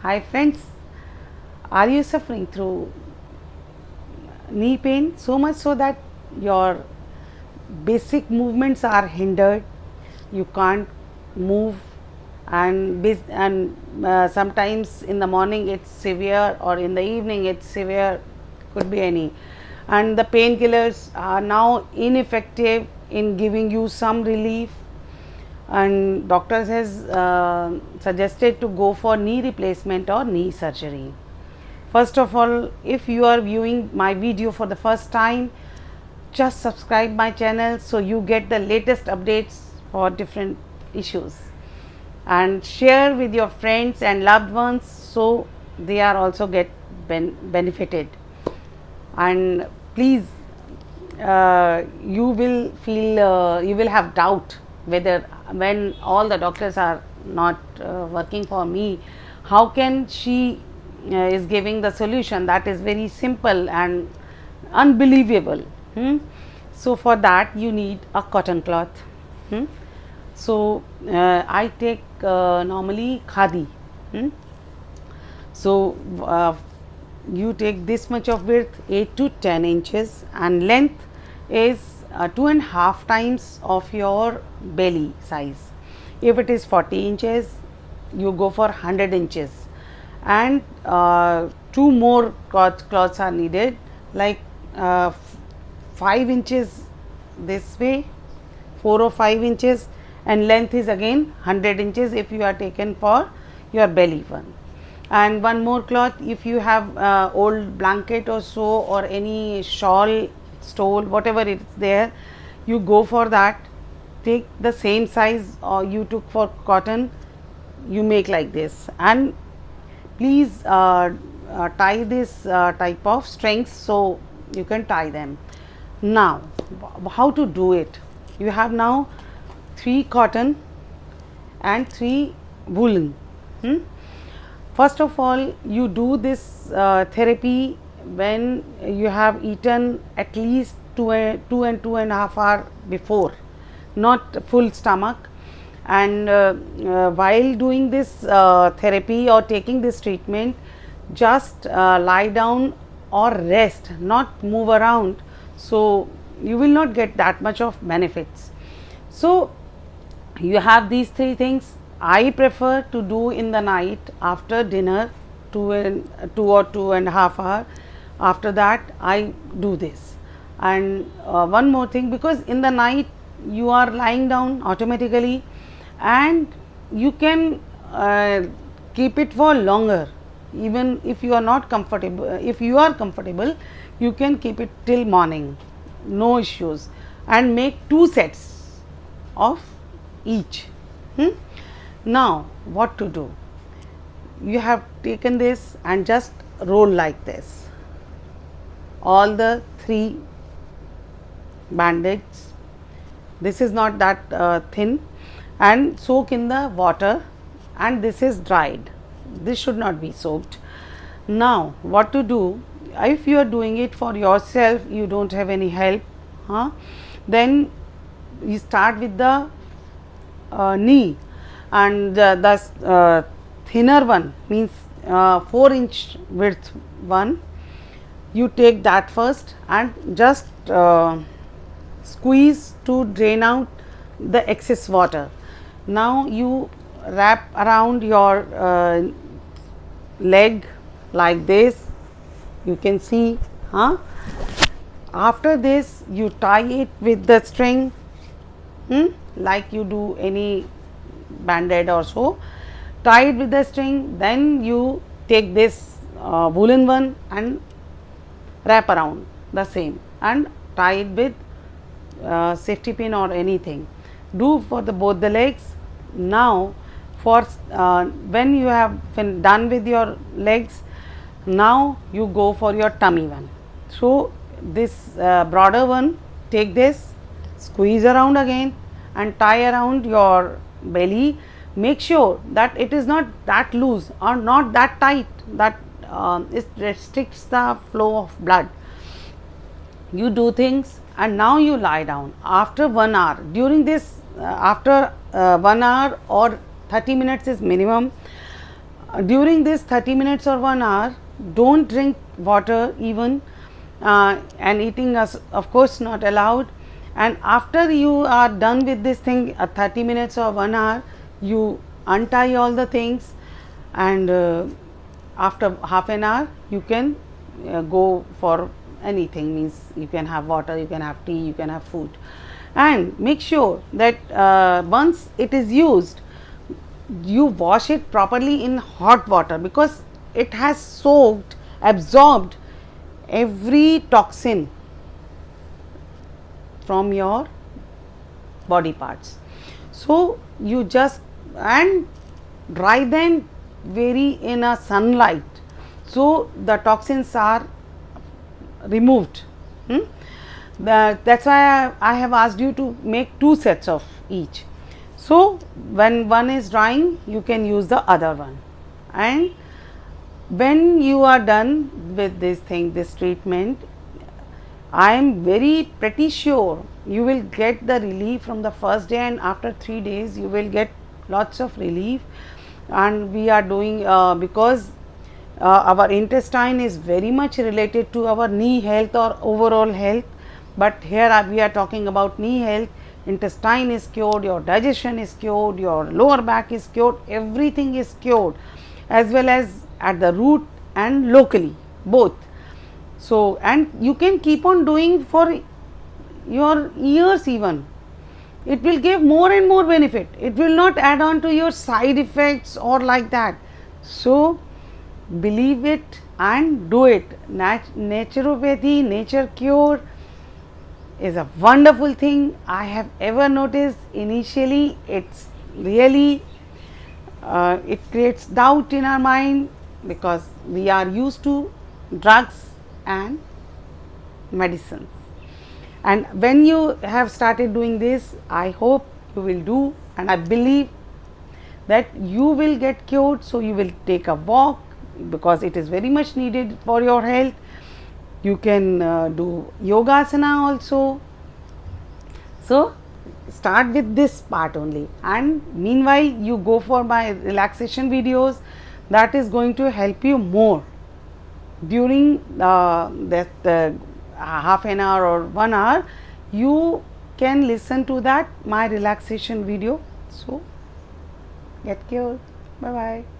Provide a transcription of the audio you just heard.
Hi friends, are you suffering through knee pain so much so that your basic movements are hindered, you can't move, and sometimes in the morning it's severe or in the evening it's severe, could be any, and the painkillers are now ineffective in giving you some relief, and doctors has suggested to go for knee replacement or knee surgery. First of all, if you are viewing my video for the first time, just subscribe my channel so you get the latest updates for different issues, and share with your friends and loved ones so they are also get benefited. And please, you will feel you will have doubt whether, when all the doctors are not working for me, how can she is giving the solution that is very simple and unbelievable. So for that you need a cotton cloth. So I take normally khadi. So you take this much of width, 8 to 10 inches, and length is 2.5 times of your belly size. If it is 40 inches, you go for 100 inches, and 2 more cloths are needed, like 5 inches this way, 4 or 5 inches, and length is again 100 inches if you are taken for your belly one. And one more cloth, if you have old blanket or so, or any shawl, stole, whatever it is there, you go for that, take the same size or you took for cotton, you make like this, and please tie this type of strings so you can tie them. Now how to do it? You have now 3 cotton and 3 woolen. First of all, you do this therapy when you have eaten at least 2 and 2.5 hours before, not full stomach. And while doing this therapy or taking this treatment, just lie down or rest, not move around, so you will not get that much of benefits. So you have these 3 things. I prefer to do in the night after dinner, 2 or 2.5 hours. After that I do this. And one more thing, because in the night you are lying down automatically, and you can keep it for longer. Even if you are not comfortable, if you are comfortable, you can keep it till morning, no issues, and make 2 sets of each. Now what to do? You have taken this and just roll like this, all the 3 bandage. This is not that thin, and soak in the water, and this is dried. This should not be soaked. Now what to do? If you are doing it for yourself, you don't have any help, then you start with the knee, and the thinner one, means 4-inch width one, you take that first and just squeeze to drain out the excess water. Now you wrap around your leg like this, you can see. After this you tie it with the string, like you do any band-aid or so, tie it with the string. Then you take this woolen one and wrap around the same and tie it with safety pin or anything. Do for the both the legs. Now for when you have been done with your legs, now you go for your tummy one. So this broader one, take this, squeeze around again and tie around your belly. Make sure that it is not that loose or not that tight that it restricts the flow of blood. You do things, and now you lie down. After 1 hour, during this after 1 hour or 30 minutes is minimum, during this 30 minutes or 1 hour, don't drink water even, and eating is of course not allowed. And after you are done with this thing, 30 minutes or 1 hour, you untie all the things, and after half an hour you can go for anything, means you can have water, you can have tea, you can have food. And make sure that once it is used, you wash it properly in hot water, because it has soaked, absorbed every toxin from your body parts. So you just and dry them very in a sunlight, so the toxins are removed. That's why I have asked you to make 2 sets of each. So when one is drying, you can use the other one. And when you are done with this thing, this treatment, I am very pretty sure you will get the relief from the first day, and after 3 days you will get lots of relief. And we are doing because our intestine is very much related to our knee health or overall health, but here we are talking about knee health. Intestine is cured, your digestion is cured, your lower back is cured, everything is cured, as well as at the root and locally, both. So, and you can keep on doing for your years even. It will give more and more benefit. It will not add on to your side effects or like that. So, believe it and do it. Naturopathy, nature cure is a wonderful thing I have ever noticed. Initially, it's really it creates doubt in our mind, because we are used to drugs and medicines. And when you have started doing this, I hope you will do, and I believe that you will get cured. So you will take a walk, because it is very much needed for your health. You can do yogasana also. So start with this part only, and meanwhile you go for my relaxation videos. That is going to help you more during that half an hour or 1 hour. You can listen to that my relaxation video. So get cured. Bye bye.